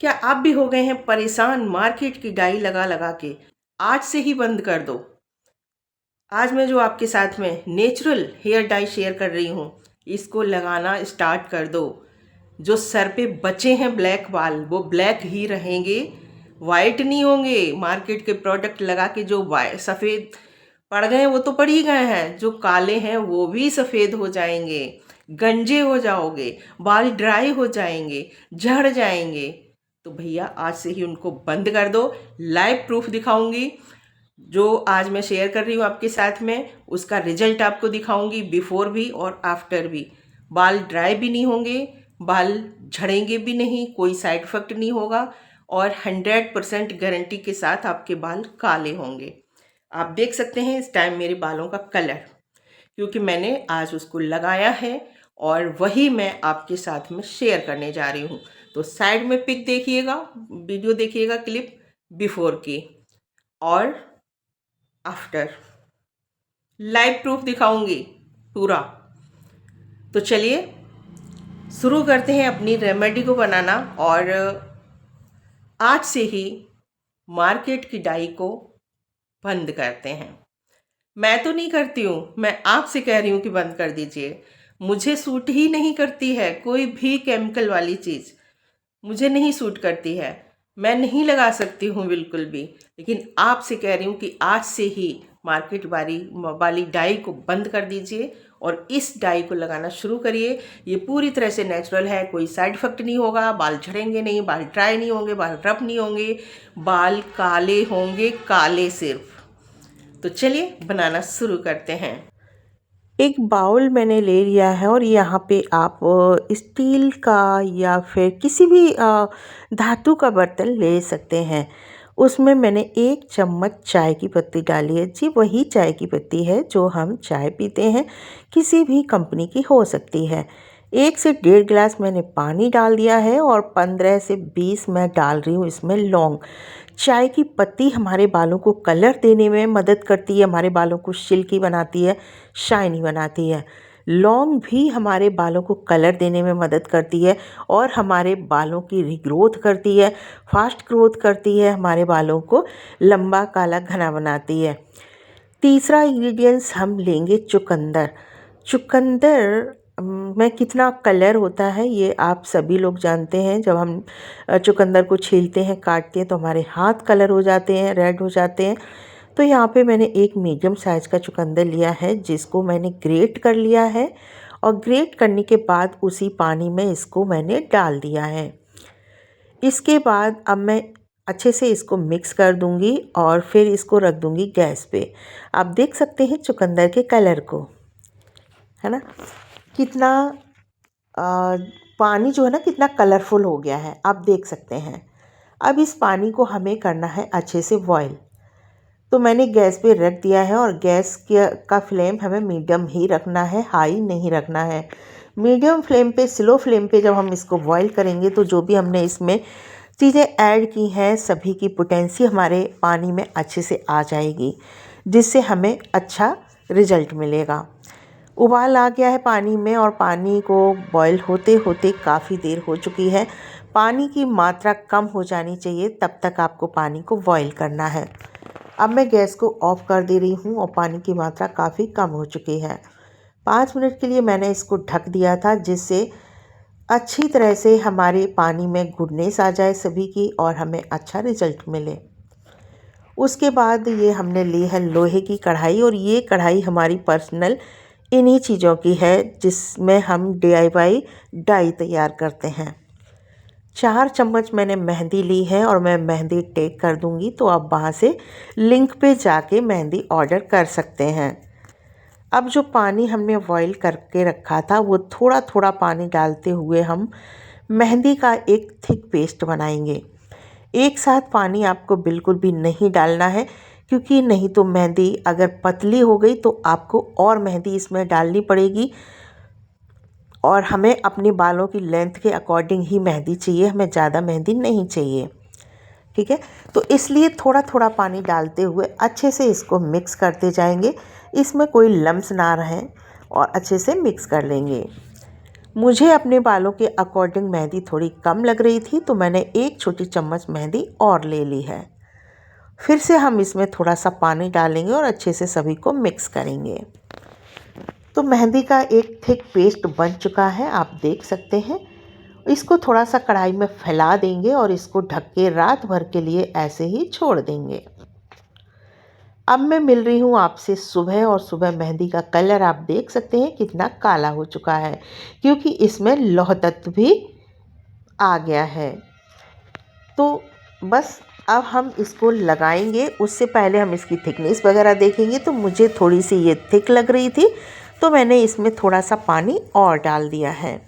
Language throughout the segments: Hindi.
क्या आप भी हो गए हैं परेशान मार्केट की डाई लगा लगा के? आज से ही बंद कर दो। आज मैं जो आपके साथ में नेचुरल हेयर डाई शेयर कर रही हूँ, इसको लगाना स्टार्ट कर दो। जो सर पे बचे हैं ब्लैक बाल, वो ब्लैक ही रहेंगे, वाइट नहीं होंगे। मार्केट के प्रोडक्ट लगा के जो सफ़ेद पड़ गए हैं वो तो पड़ ही गए हैं, जो काले हैं वो भी सफ़ेद हो जाएंगे, गंजे हो जाओगे, बाल ड्राई हो जाएंगे, झड़ जाएंगे। तो भैया आज से ही उनको बंद कर दो। लाइव प्रूफ दिखाऊंगी, जो आज मैं शेयर कर रही हूँ आपके साथ में, उसका रिजल्ट आपको दिखाऊंगी, बिफोर भी और आफ्टर भी। बाल ड्राई भी नहीं होंगे, बाल झड़ेंगे भी नहीं, कोई साइड इफेक्ट नहीं होगा और 100% गारंटी के साथ आपके बाल काले होंगे। आप देख सकते हैं इस टाइम मेरे बालों का कलर, क्योंकि मैंने आज उसको लगाया है और वही मैं आपके साथ में शेयर करने जा रही हूँ। तो साइड में पिक देखिएगा, वीडियो देखिएगा, क्लिप बिफोर की और आफ्टर, लाइव प्रूफ दिखाऊंगी पूरा। तो चलिए शुरू करते हैं अपनी रेमेडी को बनाना और आज से ही मार्केट की डाई को बंद करते हैं। मैं तो नहीं करती हूँ, मैं आपसे कह रही हूँ कि बंद कर दीजिए। मुझे सूट ही नहीं करती है कोई भी केमिकल वाली चीज़, मुझे नहीं सूट करती है, मैं नहीं लगा सकती हूँ बिल्कुल भी। लेकिन आपसे कह रही हूँ कि आज से ही मार्केट वाली डाई को बंद कर दीजिए और इस डाई को लगाना शुरू करिए। ये पूरी तरह से नेचुरल है, कोई साइड इफेक्ट नहीं होगा, बाल झड़ेंगे नहीं, बाल ड्राई नहीं होंगे, बाल रफ नहीं होंगे, बाल काले होंगे, काले सिर्फ। तो चलिए बनाना शुरू करते हैं। एक बाउल मैंने ले लिया है और यहाँ पे आप स्टील का या फिर किसी भी धातु का बर्तन ले सकते हैं। उसमें मैंने 1 चम्मच चाय की पत्ती डाली है। जी वही चाय की पत्ती है जो हम चाय पीते हैं, किसी भी कंपनी की हो सकती है। 1 से 1.5 गिलास मैंने पानी डाल दिया है और 15 से 20 मैं डाल रही हूँ इसमें लौंग। चाय की पत्ती हमारे बालों को कलर देने में मदद करती है, हमारे बालों को सिल्की बनाती है, शाइनी बनाती है। लौंग भी हमारे बालों को कलर देने में मदद करती है और हमारे बालों की रीग्रोथ करती है, फास्ट ग्रोथ करती है, हमारे बालों को लंबा काला घना बनाती है। तीसरा इंग्रेडिएंट्स हम लेंगे चुकंदर। चुकंदर में कितना कलर होता है ये आप सभी लोग जानते हैं। जब हम चुकंदर को छीलते हैं, काटते हैं तो हमारे हाथ कलर हो जाते हैं, रेड हो जाते हैं। तो यहाँ पे मैंने एक मीडियम साइज़ का चुकंदर लिया है जिसको मैंने ग्रेट कर लिया है और ग्रेट करने के बाद उसी पानी में इसको मैंने डाल दिया है। इसके बाद अब मैं अच्छे से इसको मिक्स कर दूंगी और फिर इसको रख दूंगी गैस पे। आप देख सकते हैं चुकंदर के कलर को, है ना, कितना पानी जो है ना कितना कलरफुल हो गया है, आप देख सकते हैं। अब इस पानी को हमें करना है अच्छे से बॉईल। तो मैंने गैस पे रख दिया है और गैस का फ्लेम हमें मीडियम ही रखना है, हाई नहीं रखना है। मीडियम फ्लेम पे, स्लो फ्लेम पे जब हम इसको बॉईल करेंगे तो जो भी हमने इसमें चीज़ें ऐड की हैं सभी की पोटेंसी हमारे पानी में अच्छे से आ जाएगी, जिससे हमें अच्छा रिजल्ट मिलेगा। उबाल आ गया है पानी में और पानी को बॉईल होते होते काफ़ी देर हो चुकी है। पानी की मात्रा कम हो जानी चाहिए, तब तक आपको पानी को बॉईल करना है। अब मैं गैस को ऑफ कर दे रही हूँ और पानी की मात्रा काफ़ी कम हो चुकी है। 5 मिनट के लिए मैंने इसको ढक दिया था, जिससे अच्छी तरह से हमारे पानी में गुडनेस आ जाए सभी की और हमें अच्छा रिजल्ट मिले। उसके बाद ये हमने ली है लोहे की कढ़ाई और ये कढ़ाई हमारी पर्सनल इन्हीं चीज़ों की है जिसमें हम DIY डाई तैयार करते हैं। 4 चम्मच मैंने मेहंदी ली है और मैं मेहंदी टेक कर दूंगी, तो आप वहाँ से लिंक पे जाके मेहंदी ऑर्डर कर सकते हैं। अब जो पानी हमने बॉईल करके रखा था वो थोड़ा थोड़ा पानी डालते हुए हम मेहंदी का एक थिक पेस्ट बनाएंगे। एक साथ पानी आपको बिल्कुल भी नहीं डालना है, क्योंकि नहीं तो मेहंदी अगर पतली हो गई तो आपको और मेहंदी इसमें डालनी पड़ेगी और हमें अपने बालों की लेंथ के अकॉर्डिंग ही मेहंदी चाहिए, हमें ज़्यादा मेहंदी नहीं चाहिए। ठीक है, तो इसलिए थोड़ा थोड़ा पानी डालते हुए अच्छे से इसको मिक्स करते जाएंगे, इसमें कोई लम्स ना रहें और अच्छे से मिक्स कर लेंगे। मुझे अपने बालों के अकॉर्डिंग मेहंदी थोड़ी कम लग रही थी, तो मैंने 1 छोटी चम्मच मेहंदी और ले ली है। फिर से हम इसमें थोड़ा सा पानी डालेंगे और अच्छे से सभी को मिक्स करेंगे। तो मेहंदी का एक थिक पेस्ट बन चुका है, आप देख सकते हैं। इसको थोड़ा सा कढ़ाई में फैला देंगे और इसको ढक के रात भर के लिए ऐसे ही छोड़ देंगे। अब मैं मिल रही हूँ आपसे सुबह, और सुबह मेहंदी का कलर आप देख सकते हैं कितना काला हो चुका है, क्योंकि इसमें लौह तत्व भी आ गया है। तो बस अब हम इसको लगाएंगे। उससे पहले हम इसकी थिकनेस वगैरह देखेंगे। तो मुझे थोड़ी सी ये थिक लग रही थी, तो मैंने इसमें थोड़ा सा पानी और डाल दिया है।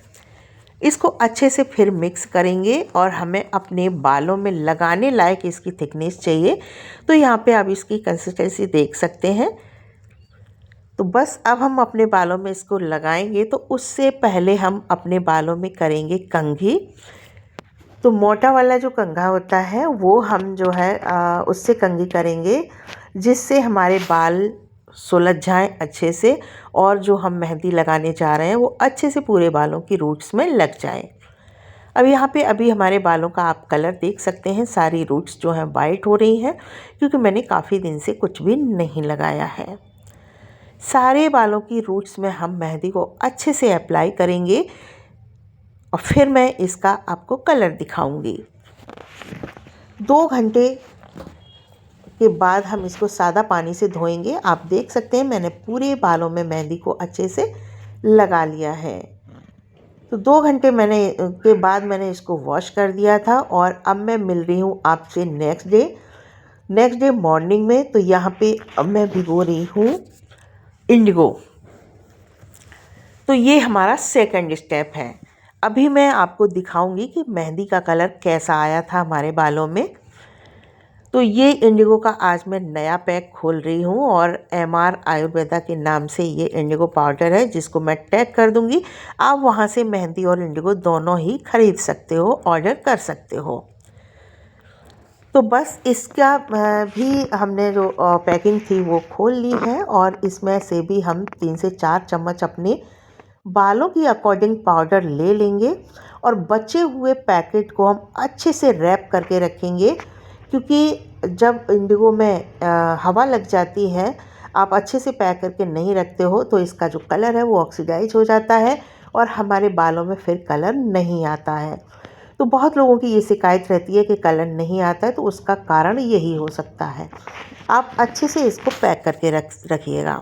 इसको अच्छे से फिर मिक्स करेंगे और हमें अपने बालों में लगाने लायक इसकी थिकनेस चाहिए। तो यहाँ पे आप इसकी कंसिस्टेंसी देख सकते हैं। तो बस अब हम अपने बालों में इसको लगाएंगे। तो उससे पहले हम अपने बालों में करेंगे कंघी। तो मोटा वाला जो कंघा होता है वो हम जो है उससे कंघी करेंगे, जिससे हमारे बाल सुलझ जाएं अच्छे से, और जो हम मेहंदी लगाने जा रहे हैं वो अच्छे से पूरे बालों की रूट्स में लग जाए। अब यहाँ पे अभी हमारे बालों का आप कलर देख सकते हैं, सारी रूट्स जो हैं वाइट हो रही हैं, क्योंकि मैंने काफ़ी दिन से कुछ भी नहीं लगाया है। सारे बालों की रूट्स में हम मेहंदी को अच्छे से अप्लाई करेंगे और फिर मैं इसका आपको कलर दिखाऊंगी। 2 घंटे के बाद हम इसको सादा पानी से धोएंगे। आप देख सकते हैं मैंने पूरे बालों में मेहंदी को अच्छे से लगा लिया है। तो 2 घंटे के बाद मैंने इसको वॉश कर दिया था, और अब मैं मिल रही हूँ आपसे नेक्स्ट डे मॉर्निंग में। तो यहाँ पे अब मैं भिगो रही हूँ इंडिगो। तो ये हमारा सेकंड स्टेप है। अभी मैं आपको दिखाऊंगी कि मेहंदी का कलर कैसा आया था हमारे बालों में। तो ये इंडिगो का आज मैं नया पैक खोल रही हूँ, और MR आयुर्वेदा के नाम से ये इंडिगो पाउडर है, जिसको मैं टैग कर दूँगी। आप वहाँ से मेहंदी और इंडिगो दोनों ही खरीद सकते हो, ऑर्डर कर सकते हो। तो बस इसका भी हमने जो पैकिंग थी वो खोल ली है, और इसमें से भी हम 3 से 4 चम्मच अपने बालों की अकॉर्डिंग पाउडर ले लेंगे, और बचे हुए पैकेट को हम अच्छे से रैप करके रखेंगे, क्योंकि जब इंडिगो में हवा लग जाती है, आप अच्छे से पैक करके नहीं रखते हो, तो इसका जो कलर है वो ऑक्सीडाइज हो जाता है और हमारे बालों में फिर कलर नहीं आता है। तो बहुत लोगों की ये शिकायत रहती है कि कलर नहीं आता है, तो उसका कारण यही हो सकता है। आप अच्छे से इसको पैक करके रखिएगा।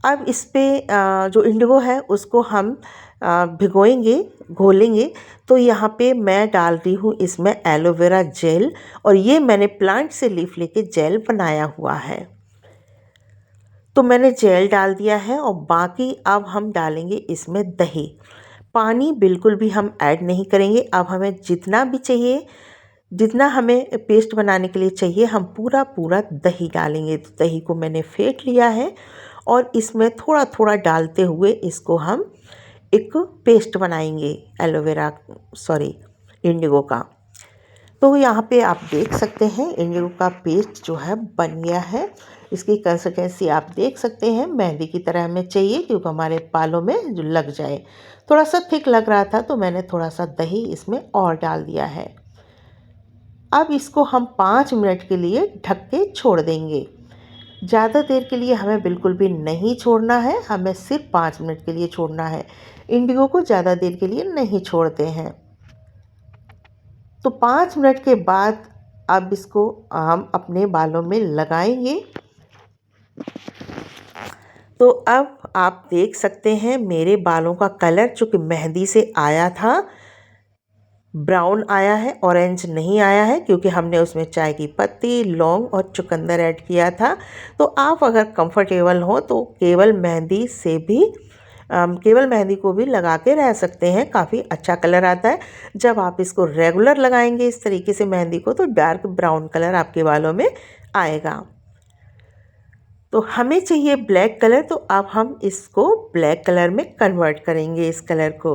अब इस पे जो इंडिगो है उसको हम भिगोएंगे, घोलेंगे। तो यहाँ पे मैं डाल रही हूँ इसमें एलोवेरा जेल, और ये मैंने प्लांट से लीफ लेके जेल बनाया हुआ है। तो मैंने जेल डाल दिया है, और बाकी अब हम डालेंगे इसमें दही। पानी बिल्कुल भी हम ऐड नहीं करेंगे। अब हमें जितना भी चाहिए, जितना हमें पेस्ट बनाने के लिए चाहिए, हम पूरा दही डालेंगे। तो दही को मैंने फेंट लिया है, और इसमें थोड़ा थोड़ा डालते हुए इसको हम एक पेस्ट बनाएंगे इंडिगो का। तो यहाँ पे आप देख सकते हैं इंडिगो का पेस्ट जो है बन गया है। इसकी कंसिस्टेंसी आप देख सकते हैं, मेहंदी की तरह हमें चाहिए, क्योंकि हमारे बालों में जो लग जाए। थोड़ा सा थिक लग रहा था, तो मैंने थोड़ा सा दही इसमें और डाल दिया है। अब इसको हम 5 मिनट के लिए ढक के छोड़ देंगे। ज़्यादा देर के लिए हमें बिल्कुल भी नहीं छोड़ना है, हमें सिर्फ 5 मिनट के लिए छोड़ना है। इंडिगो को ज़्यादा देर के लिए नहीं छोड़ते हैं। तो 5 मिनट के बाद अब इसको हम अपने बालों में लगाएंगे। तो अब आप देख सकते हैं मेरे बालों का कलर, चूँकि मेहंदी से आया था, ब्राउन आया है, ऑरेंज नहीं आया है, क्योंकि हमने उसमें चाय की पत्ती, लौंग और चुकंदर ऐड किया था। तो आप अगर कंफर्टेबल हो तो केवल मेहंदी को भी लगा के रह सकते हैं, काफ़ी अच्छा कलर आता है। जब आप इसको रेगुलर लगाएंगे इस तरीके से मेहंदी को, तो डार्क ब्राउन कलर आपके बालों में आएगा। तो हमें चाहिए ब्लैक कलर, तो अब हम इसको ब्लैक कलर में कन्वर्ट करेंगे इस कलर को।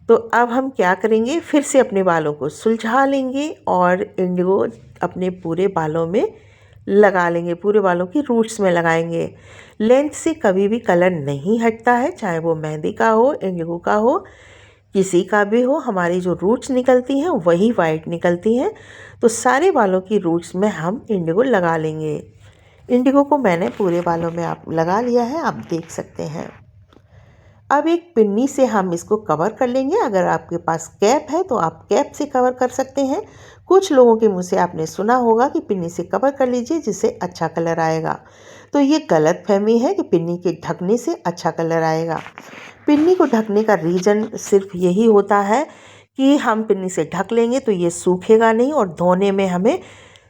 तो अब हम क्या करेंगे, फिर से अपने बालों को सुलझा लेंगे और इंडिगो अपने पूरे बालों में लगा लेंगे, पूरे बालों की रूट्स में लगाएंगे। लेंथ से कभी भी कलर नहीं हटता है, चाहे वो मेहंदी का हो, इंडिगो का हो, किसी का भी हो। हमारी जो रूट्स निकलती हैं वही वाइट निकलती हैं। तो सारे बालों की रूट्स में हम इंडिगो लगा लेंगे। इंडिगो को मैंने पूरे बालों में आप लगा लिया है, आप देख सकते हैं। अब एक पिन्नी से हम इसको कवर कर लेंगे। अगर आपके पास कैप है तो आप कैप से कवर कर सकते हैं। कुछ लोगों के मुँह से आपने सुना होगा कि पिन्नी से कवर कर लीजिए जिससे अच्छा कलर आएगा। तो ये गलत फहमी है कि पिन्नी के ढकने से अच्छा कलर आएगा। पिन्नी को ढकने का रीज़न सिर्फ यही होता है कि हम पिन्नी से ढक लेंगे तो ये सूखेगा नहीं और धोने में हमें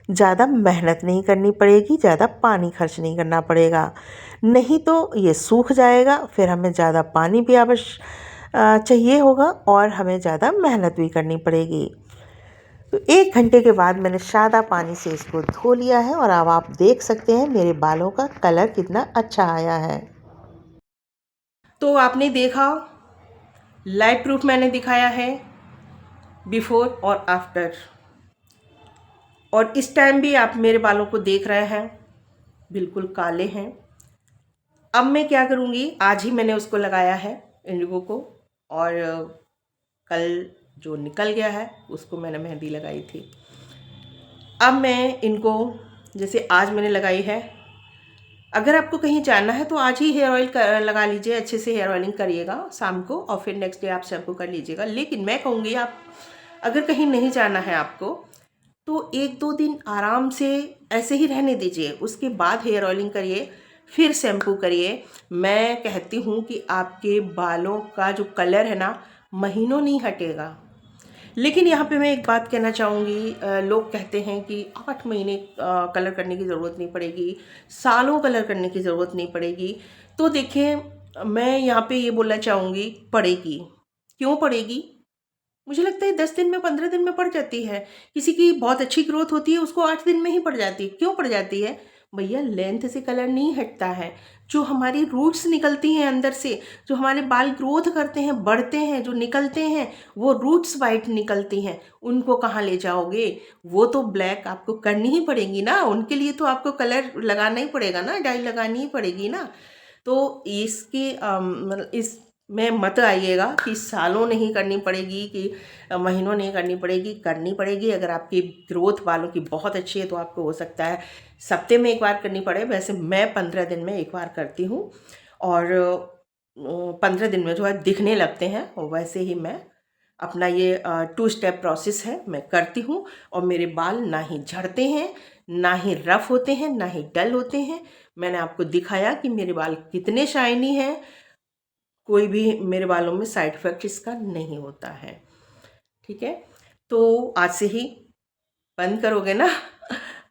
ज़्यादा मेहनत नहीं करनी पड़ेगी, ज़्यादा पानी खर्च नहीं करना पड़ेगा। नहीं तो ये सूख जाएगा, फिर हमें ज़्यादा पानी भी चाहिए होगा और हमें ज़्यादा मेहनत भी करनी पड़ेगी। तो 1 घंटे के बाद मैंने सादा पानी से इसको धो लिया है और अब आप देख सकते हैं मेरे बालों का कलर कितना अच्छा आया है। तो आपने देखा, लाइव प्रूफ मैंने दिखाया है, बिफोर और आफ्टर। और इस टाइम भी आप मेरे बालों को देख रहे हैं, बिल्कुल काले हैं। अब मैं क्या करूँगी, आज ही मैंने उसको लगाया है इंडिगो को, और कल जो निकल गया है उसको मैंने मेहंदी लगाई थी। अब मैं इनको, जैसे आज मैंने लगाई है, अगर आपको कहीं जाना है तो आज ही हेयर ऑयल लगा लीजिए, अच्छे से हेयर ऑयलिंग करिएगा शाम को, और फिर नेक्स्ट डे आप शैम्पू कर लीजिएगा। लेकिन मैं कहूँगी, आप अगर कहीं नहीं जाना है आपको तो 1-2 दिन आराम से ऐसे ही रहने दीजिए, उसके बाद हेयर ऑयलिंग करिए, फिर शैम्पू करिए। मैं कहती हूँ कि आपके बालों का जो कलर है ना, महीनों नहीं हटेगा। लेकिन यहाँ पे मैं एक बात कहना चाहूँगी, लोग कहते हैं कि 8 महीने कलर करने की ज़रूरत नहीं पड़ेगी, सालों कलर करने की ज़रूरत नहीं पड़ेगी। तो देखिए, मैं यहाँ पे ये बोलना चाहूँगी, पड़ेगी। क्यों पड़ेगी? मुझे लगता है 10 दिन में, 15 दिन में पड़ जाती है। किसी की बहुत अच्छी ग्रोथ होती है, उसको 8 दिन में ही पड़ जाती है। क्यों पड़ जाती है? भैया, लेंथ से कलर नहीं हटता है। जो हमारी रूट्स निकलती हैं अंदर से, जो हमारे बाल ग्रोथ करते हैं, बढ़ते हैं, जो निकलते हैं, वो रूट्स वाइट निकलती हैं। उनको कहाँ ले जाओगे? वो तो ब्लैक आपको करनी ही पड़ेगी ना, उनके लिए तो आपको कलर लगाना ही पड़ेगा ना, डाई लगानी ही पड़ेगी ना। तो इसकी मतलब इस में मत आइएगा कि सालों नहीं करनी पड़ेगी, कि महीनों नहीं करनी पड़ेगी। अगर आपकी ग्रोथ बालों की बहुत अच्छी है तो आपको हो सकता है हफ्ते में 1 बार करनी पड़े। वैसे मैं 15 दिन में 1 बार करती हूँ, और 15 दिन में जो है दिखने लगते हैं, वैसे ही मैं अपना ये 2 स्टेप प्रोसेस है, मैं करती हूँ। और मेरे बाल ना ही झड़ते हैं, ना ही रफ़ होते हैं, ना ही डल होते हैं। मैंने आपको दिखाया कि मेरे बाल कितने शाइनी हैं, कोई भी मेरे बालों में साइड इफ़ेक्ट इसका नहीं होता है। ठीक है, तो आज से ही बंद करोगे ना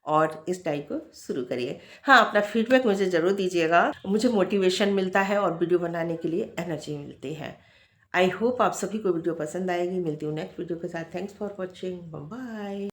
और इस डाई को शुरू करिए। हाँ, अपना फीडबैक मुझे ज़रूर दीजिएगा, मुझे मोटिवेशन मिलता है और वीडियो बनाने के लिए एनर्जी मिलती है। आई होप आप सभी को वीडियो पसंद आएगी। मिलती हूँ नेक्स्ट वीडियो के साथ। Thanks for watching, bye.